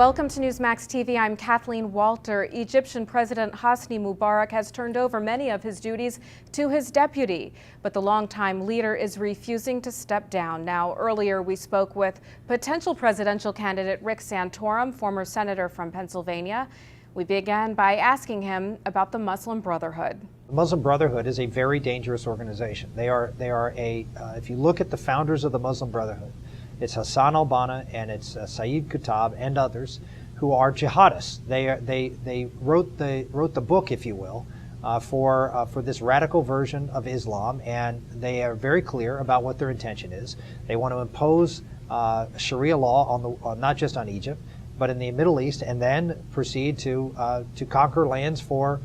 welcome to Newsmax TV. I'm Kathleen Walter. Egyptian President Hosni Mubarak has turned over many of his duties to his deputy, but the longtime leader is refusing to step down. Now, earlier we spoke with potential presidential candidate Rick Santorum, former senator from Pennsylvania. We began by asking him about the Muslim Brotherhood. The Muslim Brotherhood is a very dangerous organization. They are if you look at the founders of the Muslim Brotherhood, it's Hassan al-Banna and it's Sayyid Qutb and others who are jihadists. They wrote the book, if you will, for this radical version of Islam, and they are very clear about what their intention is. They want to impose Sharia law on not just on Egypt, but in the Middle East, and then proceed to conquer lands for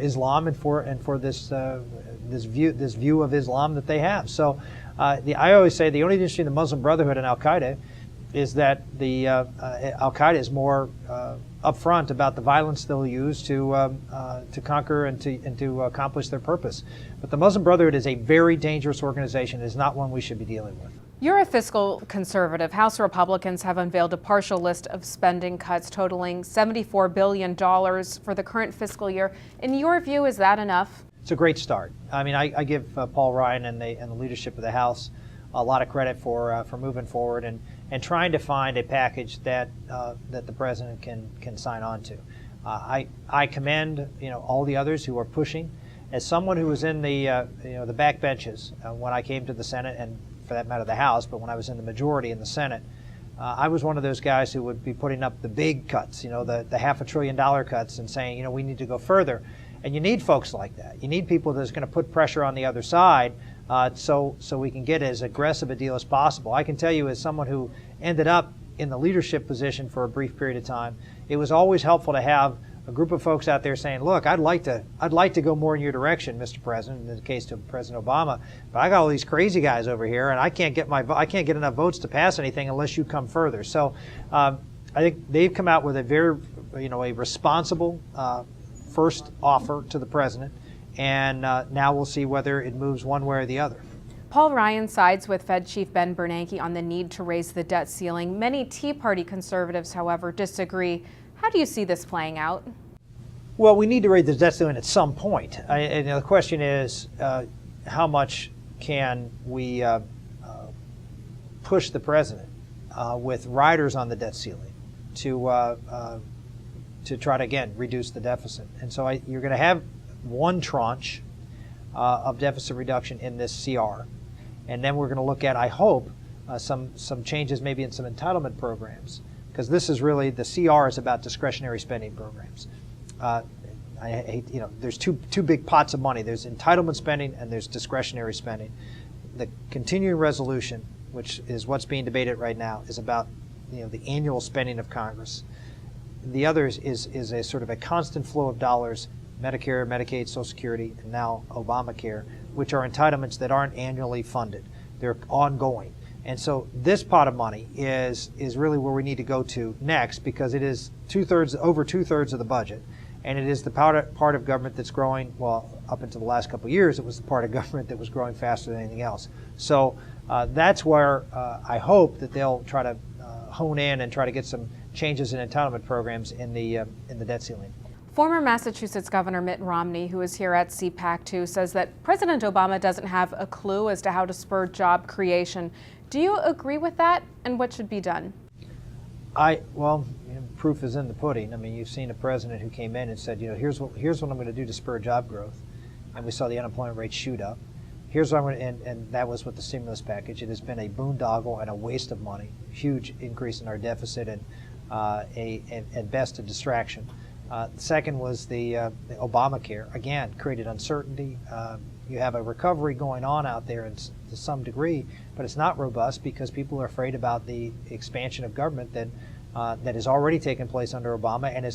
Islam and for this view of Islam that they have. So I always say the only difference between the Muslim Brotherhood and al-Qaida is that the al-Qaida is more upfront about the violence they'll use to conquer and to accomplish their purpose. But the Muslim Brotherhood is a very dangerous organization. It is not one we should be dealing with. You're a fiscal conservative. House Republicans have unveiled a partial list of spending cuts totaling $74 billion for the current fiscal year. In your view, is that enough? It's a great start. I mean, I give Paul Ryan and the leadership of the House a lot of credit for moving forward and trying to find a package that the president can sign on to. I commend all the others who are pushing. As someone who was in the the back benches when I came to the Senate, and for that matter the House, but when I was in the majority in the Senate, I was one of those guys who would be putting up the big cuts, the $500 billion cuts, and saying, we need to go further. And you need folks like that. You need people that's going to put pressure on the other side so we can get as aggressive a deal as possible. I can tell you, as someone who ended up in the leadership position for a brief period of time, it was always helpful to have a group of folks out there saying, look, I'd like to go more in your direction, Mr. President, in the case of President Obama, but I got all these crazy guys over here, and I can't get enough votes to pass anything unless you come further. So I think they've come out with a very a responsible first offer to the president, and now we'll see whether it moves one way or the other. Paul Ryan sides with Fed Chief Ben Bernanke on the need to raise the debt ceiling. Many Tea Party conservatives, however, disagree. How do you see this playing out? Well, we need to raise the debt ceiling at some point. And the question is, how much can we push the president with riders on the debt ceiling to try to, again, reduce the deficit? And so you're going to have one tranche of deficit reduction in this CR. And then we're going to look at, I hope, some changes maybe in some entitlement programs. Because this is really, the CR is about discretionary spending programs. There's two big pots of money. There's entitlement spending and there's discretionary spending. The continuing resolution, which is what's being debated right now, is about the annual spending of Congress. The other is a sort of a constant flow of dollars, Medicare, Medicaid, Social Security, and now Obamacare, which are entitlements that aren't annually funded. They're ongoing. And so this pot of money is really where we need to go to next, because it is over two-thirds of the budget. And it is the part of government that's growing, well, up until the last couple of years, it was the part of government that was growing faster than anything else. So that's where I hope that they'll try to hone in and try to get some changes in entitlement programs in the debt ceiling. Former Massachusetts Governor Mitt Romney, who is here at CPAC 2, says that President Obama doesn't have a clue as to how to spur job creation. Do you agree with that, and what should be done? Well, proof is in the pudding. I mean, you've seen a president who came in and said, here's what I'm going to do to spur job growth, and we saw the unemployment rate shoot up. Here's what I'm going to, and that was with the stimulus package. It has been a boondoggle and a waste of money, huge increase in our deficit, and at best a distraction. The second was the Obamacare. Again, created uncertainty. You have a recovery going on out there to some degree, but it's not robust because people are afraid about the expansion of government that has already taken place under Obama and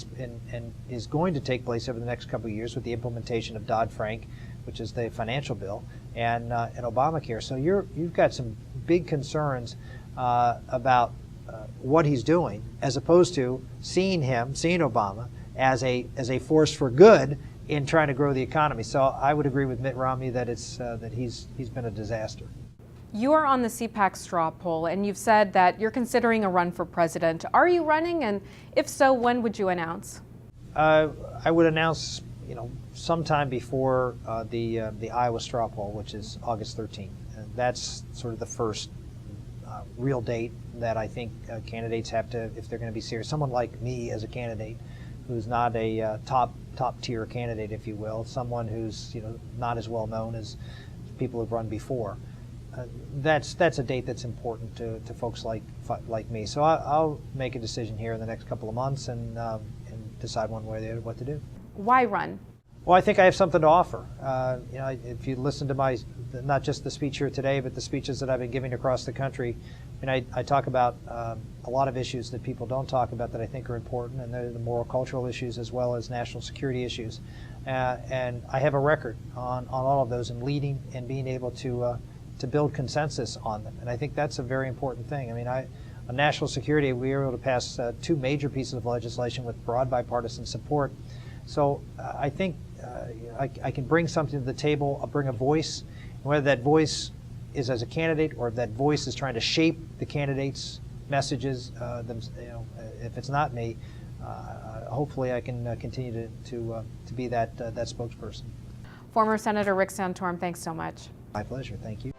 is going to take place over the next couple of years with the implementation of Dodd-Frank, which is the financial bill, and Obamacare. So you've got some big concerns about what he's doing, as opposed to seeing Obama as a force for good in trying to grow the economy. So I would agree with Mitt Romney that that he's been a disaster. You are on the CPAC straw poll, and you've said that you're considering a run for president. Are you running, and if so, when would you announce? I would announce, sometime before the Iowa straw poll, which is August 13th. And that's sort of the first real date that I think candidates have to, if they're going to be serious. Someone like me as a candidate, who's not a top tier candidate, if you will, someone who's not as well known as people who've run before. That's a date that's important to folks like me. So I'll make a decision here in the next couple of months and decide one way or the other what to do. Why run? Well, I think I have something to offer. If you listen to not just the speech here today, but the speeches that I've been giving across the country, I talk about a lot of issues that people don't talk about that I think are important, and they're the moral cultural issues as well as national security issues. And I have a record on all of those and leading and being able to build consensus on them. And I think that's a very important thing. On national security, we were able to pass two major pieces of legislation with broad bipartisan support. So I think I can bring something to the table. I'll bring a voice, and whether that voice is as a candidate or if that voice is trying to shape the candidate's messages, if it's not me, hopefully I can continue to be that spokesperson. Former Senator Rick Santorum, thanks so much. My pleasure. Thank you.